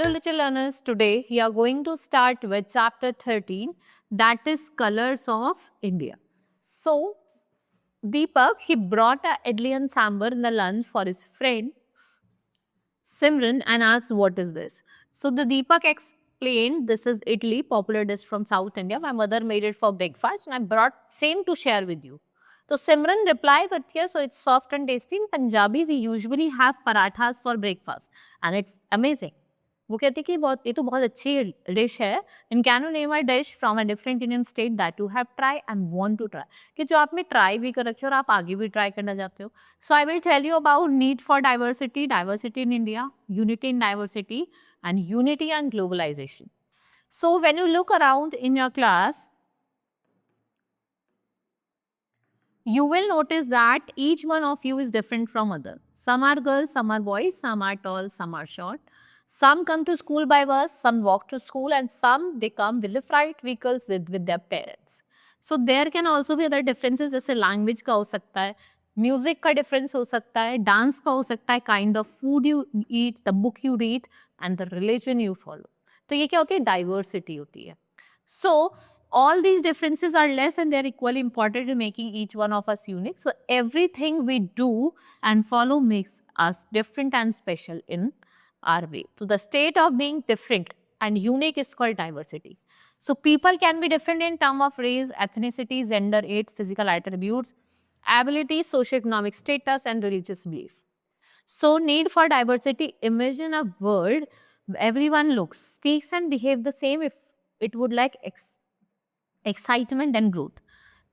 Hello, little learners. Today we are going to start with chapter 13, that is Colors of India. So, Deepak, he brought a idli and sambar in the lunch for his friend Simran and asked, "What is this?" So, the Deepak explained, "This is idli, popular dish from South India. My mother made it for breakfast and I brought same to share with you." So, Simran replied, "But here, so it's soft and tasty. In Punjabi, we usually have parathas for breakfast and it's amazing." वो कहती कि बहुत ये तो बहुत अच्छी dish है and can you name a dish from a different Indian state that you have try and want to try कि जो आपने ट्राई भी कर रखे हो और आप आगे भी ट्राई करना चाहते हो. So I will tell you about need for diversity, diversity in India, unity in diversity, and unity and globalization. So when you look around in your class, you will notice that each one of you is different from other. Some are girls, some are boys, some are tall, some are short. Some come to school by bus, some walk to school, and some they come with the freight vehicles with their parents. So there can also be other differences, जैसे language का हो सकता है, music का difference हो सकता है, dance का हो सकता है, kind of food you eat, the book you read, and the religion you follow. तो ये क्या होती है? Diversity होती है. So all these differences are less and they're equally important in making each one of us unique. So everything we do and follow makes us different and special in our way. So the state of being different and unique is called diversity. So people can be different in terms of race, ethnicity, gender, age, physical attributes, ability, socioeconomic status, and religious belief. So need for diversity. Imagine a world where everyone looks, speaks, and behave the same if it would like excitement and growth.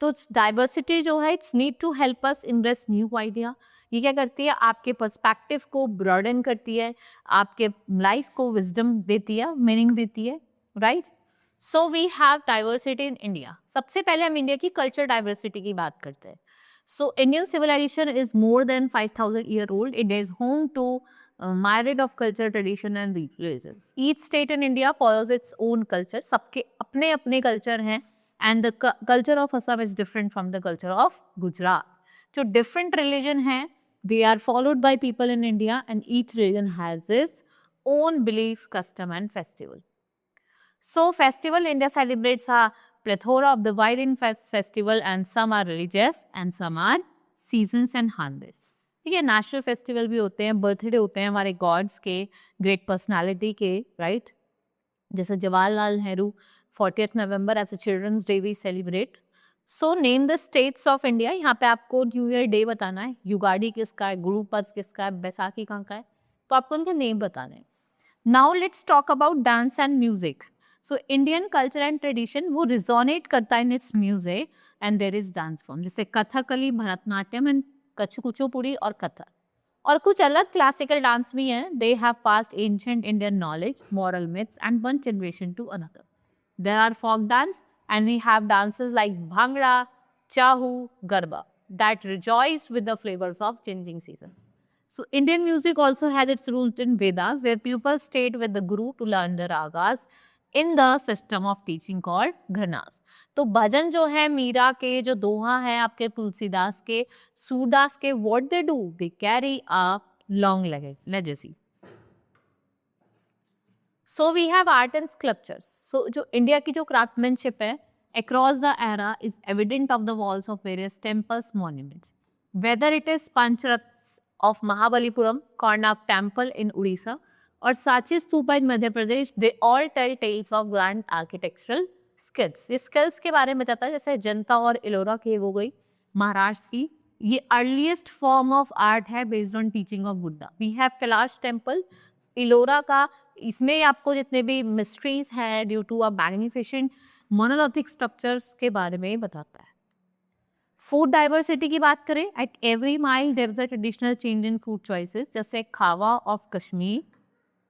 तो diversity जो है it's need to help us impress new idea. ये क्या करती है? आपके perspective को broaden करती है, आपके लाइफ को विजडम देती है, मीनिंग देती है, right. So we have diversity in India. सबसे पहले हम इंडिया की कल्चर डाइवर्सिटी की बात करते हैं. So Indian civilization is more than 5000 year old. It is home to myriad of culture, tradition and religions. Each state in India follows its own culture. सबके अपने अपने culture हैं. And the culture of Assam is different from the culture of Gujarat. So different religion hai, they are followed by people in India and each religion has its own belief, custom and festival. So festival, India celebrates a plethora of the wide festival and some are religious and some are seasons and harvest. ठीक है, national festival भी होते हैं, birthday होते हैं हमारे God's के, great personality के, राइट. जैसे Jawaharlal Nehru 40th November as a children's day we celebrate. So name the states of India. यहाँ पे आपको न्यू ईयर डे बताना है, युगाड़ी किसका है, गुरु पर्व किसका है, बैसाखी कहाँ का है, तो आपको उनके नेम बताने हैं. Now let's talk about dance and music. So Indian culture and tradition वो रिजोनेट करता है in its music and there is dance form, जैसे कथकली, भरतनाट्यम एंड कुचिपुड़ी और कथक. और कुछ अलग क्लासिकल डांस भी हैं. They have passed ancient Indian knowledge, moral myths and one generation to another. There are folk dance and we have dances like Bhangra, Chahu, Garba that rejoice with the flavors of changing season. So Indian music also had its roots in Vedas where pupils stayed with the guru to learn the ragas in the system of teaching called Ghanas. तो भजन जो है मीरा के, जो दोहा है आपके तुलसीदास के, सूरदास के, what they do? They carry a long legacy. So we have art and sculptures. So जो इंडिया की जो क्राफ्टमैनशिप है across the era is evident of the walls of various temples, monuments. Whether it is Panchrats of Mahabalipuram, Karnak Temple in Odisha, or Sachi Stupa in Madhya Pradesh, they all tell tales of grand architectural skills. ये skills के बारे में बताता है, जैसे जनता और इलोरा केव हो गई महाराष्ट्र की. ये अर्लीस्ट फॉर्म ऑफ आर्ट है based on teaching of Buddha. We have Kailash temple Ellora का. इसमें आपको जितने भी मिस्ट्रीज हैं due to a magnificent monolithic structures के बारे में बताता है. फूड डाइवर्सिटी की बात करें, at every mile there is a traditional change in food choices, जैसे kahwa of Kashmir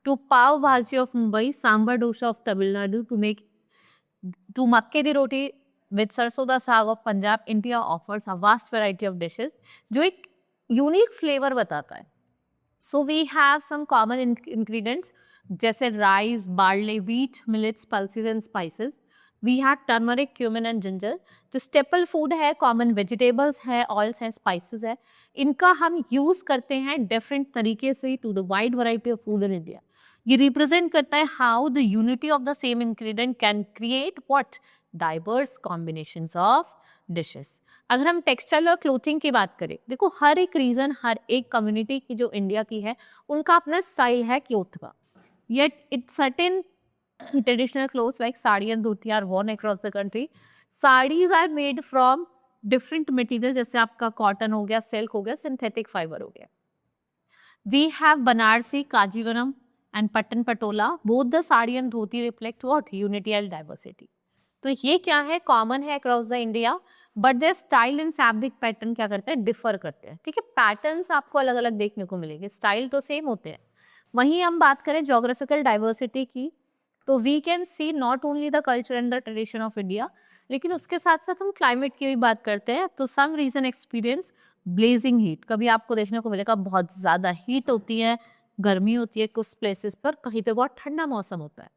to pav bhaji of Mumbai, sambar dosa of Tamil Nadu to makke di roti with sarson da saag of Punjab. India offers a vast variety of dishes जो एक यूनिक फ्लेवर बताता है. So we have some common ingredients जैसे rice, barley, wheat, millets, pulses and spices. We have turmeric, cumin and ginger. जो staple food है, common vegetables है, oils है, spices है, इनका हम यूज करते हैं डिफरेंट तरीके से to the wide variety of food in India. ये रिप्रेजेंट करता है how the unity of the same ingredient can create what diverse combinations of dishes. अगर हम टेक्सटाइल और क्लोथिंग की बात करें, देखो हर एक रीजन, हर एक कम्युनिटी की जो इंडिया की है, उनका अपना स्टाइल है क्लोथ का। Yet it certain traditional clothes like sari and dhoti are worn across the country. Sarees are made from different materials, जैसे आपका कॉटन हो गया, सिल्क हो गया, सिंथेटिक फाइबर हो गया। We have Banarsi, Kajivaram and Patan Patola. Both the sari and dhoti reflect what? Unity and diversity. तो ये क्या है? कॉमन है across the India, but there style and fabric pattern क्या करते हैं? डिफर करते हैं। ठीक है, पैटर्न्स आपको अलग अलग देखने को मिलेंगे, स्टाइल तो सेम होते हैं। वहीं हम बात करें जोग्राफिकल डाइवर्सिटी की, तो we can see not only the culture and the tradition of India, लेकिन उसके साथ साथ हम क्लाइमेट की भी बात करते हैं। तो some region experience blazing heat, कभी आपको देखने को मिलेगा बहुत ज़्यादा हीट होती है, गर्मी होती है कुछ प्लेसेस पर, कहीं पे बहुत ठंडा मौसम होता है।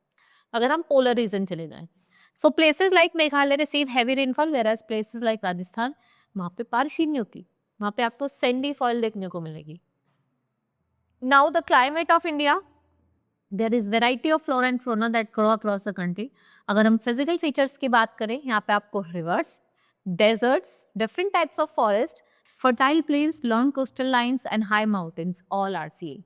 अगर हम पोलर रीजन चले जाएं, so places like Meghalaya receive heavy rainfall, whereas places like Rajasthan, वहाँ पे बारिश ही नहीं होती, वहाँ पे आपको सैंडी सॉइल देखने को मिलेगी। Now the climate of India, there is variety of flora and fauna that grow across the country. अगर हम फिजिकल फीचर्स की बात करें, यहाँ पे आपको rivers, deserts, different types of forest, fertile plains, long coastal lines and high mountains all are seen.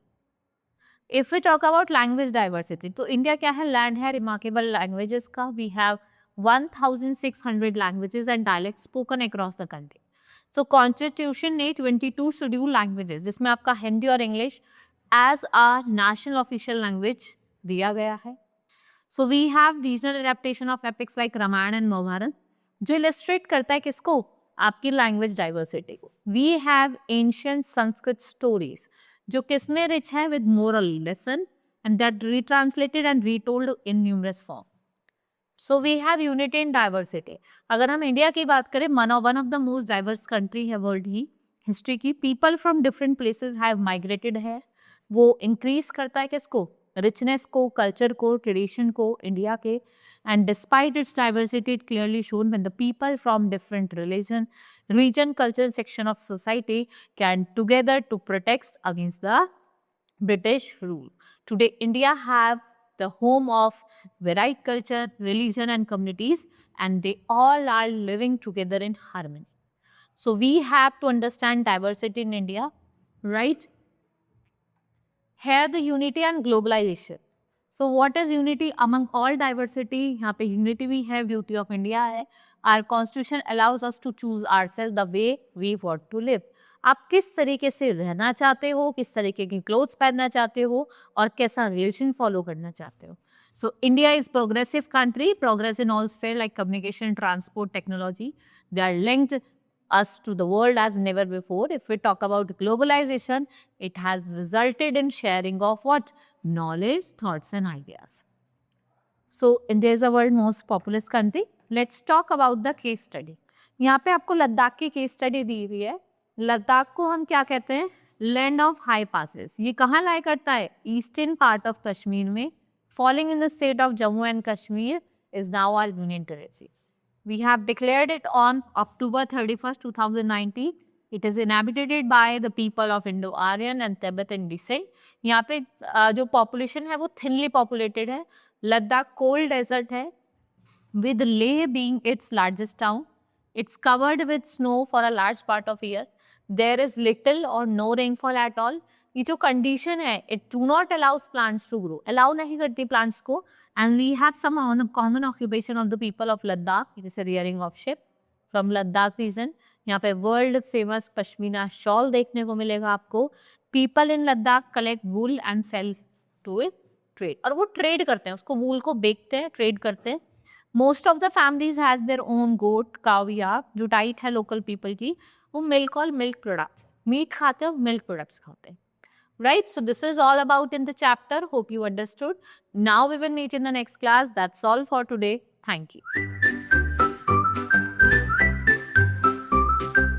If we talk about language diversity, तो India क्या है? लैंड है रिमार्केबल लैंग्वेजेस का। We have 1600 languages and dialect spoken across the country. So constitution ने 22 schedule languages, जिसमें आपका हिंदी और English as are national official language दिया गया है। So we have regional adaptation of epics like Ramayan and Mahabharat, जो इलस्ट्रेट करता है किसको? आपकी लैंग्वेज डाइवर्सिटी को। We have ancient Sanskrit stories, जो किसमें रिच है? With moral lesson and that retranslated and retold in numerous form. So we have unity in diversity. अगर हम इंडिया की बात करें, one of the most diverse country है वर्ल्ड ही हिस्ट्री की। People from different places have migrated है। वो इंक्रीज करता है किसको? रिचनेस को, कल्चर को, ट्रेडिशन को इंडिया के। And despite its diversity, it clearly shown when the people from different region, culture section of society can together to protect against the British rule. Today, India have the home of varied culture, religion and communities, and they all are living together in harmony. So we have to understand diversity in India, right? Here the unity and globalization. So what is unity among all diversity? यहाँ पे unity भी है, beauty of India है। Our constitution allows us to choose ourselves the way we want to live. आप किस तरीके से रहना चाहते हो, किस तरीके की क्लोथ्स पहनना चाहते हो, और कैसा रिलेशन फॉलो करना चाहते हो। So India is progressive country, progress in all sphere like communication, transport, technology. They are linked us to the world as never before. If we talk about globalization, it has resulted in sharing of what? Knowledge, thoughts and ideas. So India is the world's most populous country. Let's talk about the case study. यहाँ पे आपको लद्दाख की case study दी हुई है। लद्दाख को हम क्या कहते हैं? Land of high passes. ये कहाँ लाई करता है? ईस्टर्न पार्ट ऑफ कश्मीर में। Falling in the state of Jammu and Kashmir is now our union territory. We have declared it on October 31st, 2019. It is inhabited by the people of Indo-Aryan and Tibetan descent. यहाँ पे जो population है वो thinly populated है। Ladakh cold desert है, with Leh being its largest town. It's covered with snow for a large part of year. There is little or no rainfall at all. ये जो condition है, it do not allows plants to grow. Allow नहीं करती plants को. And we have some common occupation of the people of Ladakh. It is a rearing of sheep from Ladakh region. यहाँ पे world famous pashmina shawl देखने को मिलेगा आपको। People in Ladakh collect wool and sell to it trade, और वो trade करते हैं, उसको वूल को बेचते हैं, ट्रेड करते हैं। Most of the families has their own goat, cow, yak. जो डाइट है लोकल पीपल की, वो मिल्क और मिल्क प्रोडक्ट्स, मीट खाते हैं और मिल्क प्रोडक्ट्स खाते हैं। Right, so this is all about in the chapter. Hope you understood. Now we will meet in the next class. That's all for today. Thank you.